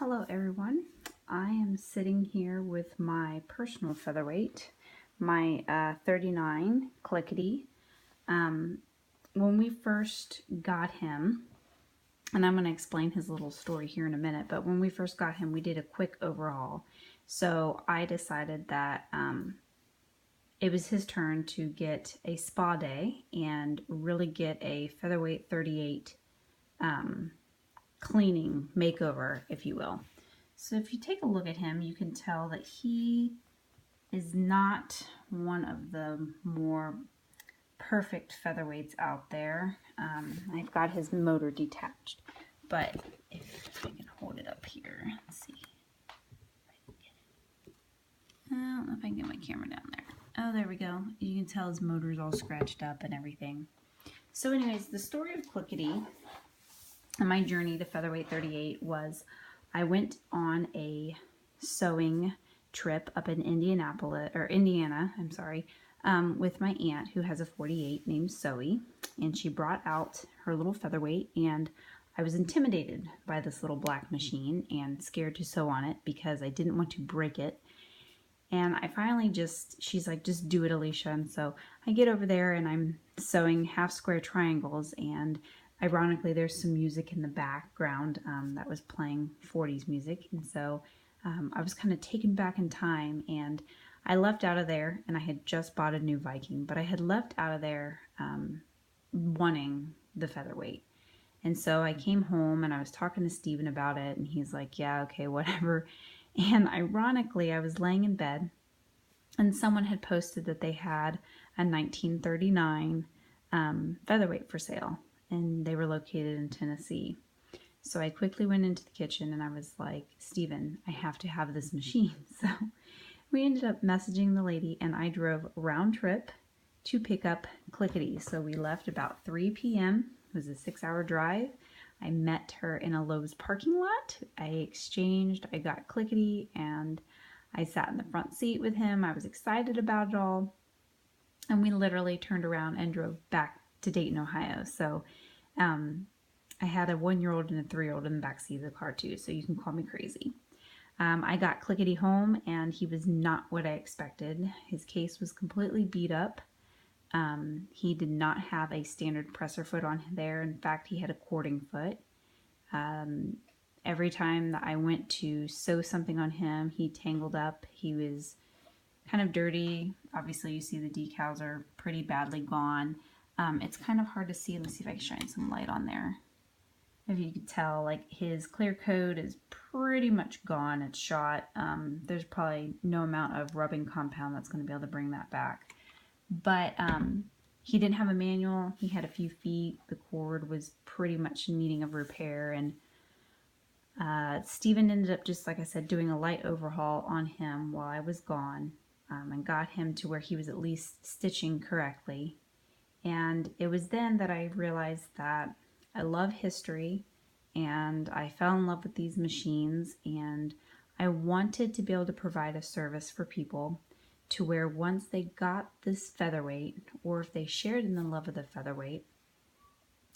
Hello everyone, I am sitting here with my personal featherweight, my 39 Clickety. When we first got him, and I'm going to explain his little story here in a minute, but when we first got him, we did a quick overhaul. So I decided that it was his turn to get a spa day and really get a featherweight 38 cleaning makeover, if you will. So if you take a look at him, you can tell that he is not one of the more perfect featherweights out there. I've got his motor detached, but if I can hold it up here, let's see. I don't know if I can get my camera down there. Oh, there we go. You can tell his motor's all scratched up and everything. So anyways, the story of Clickety and my journey to featherweight 38 was I went on a sewing trip up in Indiana, with my aunt who has a 48 named Zoe, and she brought out her little featherweight, and I was intimidated by this little black machine and scared to sew on it because I didn't want to break it. And I finally she's like, just do it, Alicia. And so I get over there and I'm sewing half square triangles, and ironically, there's some music in the background that was playing 40s music. And so I was kind of taken back in time, and I left out of there, and I had just bought a new Viking, but I had left out of there wanting the featherweight. And so I came home and I was talking to Steven about it, and he's like, yeah, okay, whatever. And ironically, I was laying in bed and someone had posted that they had a 1939 featherweight for sale, and they were located in Tennessee. So I quickly went into the kitchen and I was like, Steven, I have to have this machine. So we ended up messaging the lady, and I drove round trip to pick up Clickety. So we left about 3 p.m. It was a 6-hour drive. I met her in a Lowe's parking lot. I got Clickety, and I sat in the front seat with him. I was excited about it all. And we literally turned around and drove back to Dayton, Ohio. So I had a 1-year-old and a 3-year-old in the backseat of the car too, so you can call me crazy. I got Clickety home, and he was not what I expected. His case was completely beat up. He did not have a standard presser foot on there. In fact, he had a cording foot. Every time that I went to sew something on him, he tangled up. He was kind of dirty. Obviously, you see the decals are pretty badly gone. It's kind of hard to see. Let's see if I can shine some light on there. If you could tell, like, his clear coat is pretty much gone. It's shot. There's probably no amount of rubbing compound that's going to be able to bring that back. But he didn't have a manual. He had a few feet. The cord was pretty much in needing of repair. And Steven ended up, just like I said, doing a light overhaul on him while I was gone, and got him to where he was at least stitching correctly. And it was then that I realized that I love history, and I fell in love with these machines, and I wanted to be able to provide a service for people to where once they got this featherweight, or if they shared in the love of the featherweight,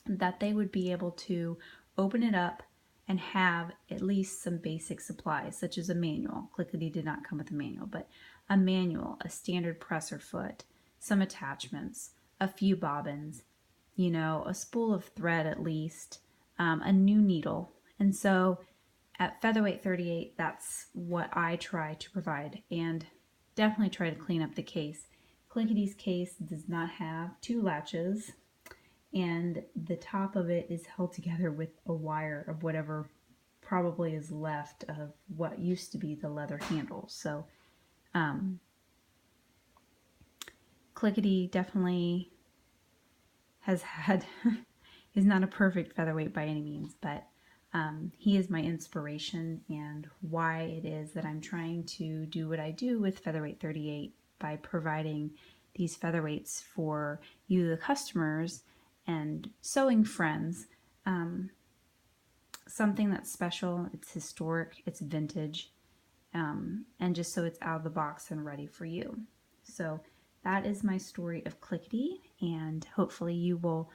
that they would be able to open it up and have at least some basic supplies, such as a manual. Clickety did not come with a manual, but a manual, a standard presser foot, some attachments, a few bobbins, you know, a spool of thread at least, a new needle. And so at Featherweight 38, that's what I try to provide, and definitely try to clean up the case. Clickety's case does not have 2 latches, and the top of it is held together with a wire of whatever probably is left of what used to be the leather handle. So Clickety definitely has had is not a perfect featherweight by any means, but he is my inspiration and why it is that I'm trying to do what I do with Featherweight 38 by providing these featherweights for you, the customers, and sewing friends. Something that's special, it's historic, it's vintage, and just so it's out of the box and ready for you. So that is my story of Clickety, and hopefully you will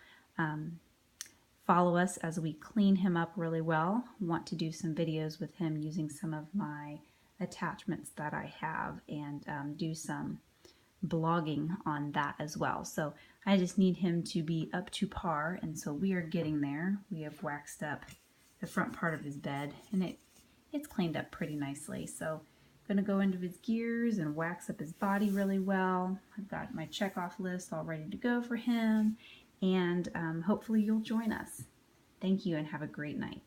follow us as we clean him up really well. Want to do some videos with him using some of my attachments that I have, and do some blogging on that as well. So I just need him to be up to par, and so we are getting there. We have waxed up the front part of his bed, and it's cleaned up pretty nicely. So I'm going to go into his gears and wax up his body really well. I've got my check-off list all ready to go for him, and hopefully you'll join us. Thank you and have a great night.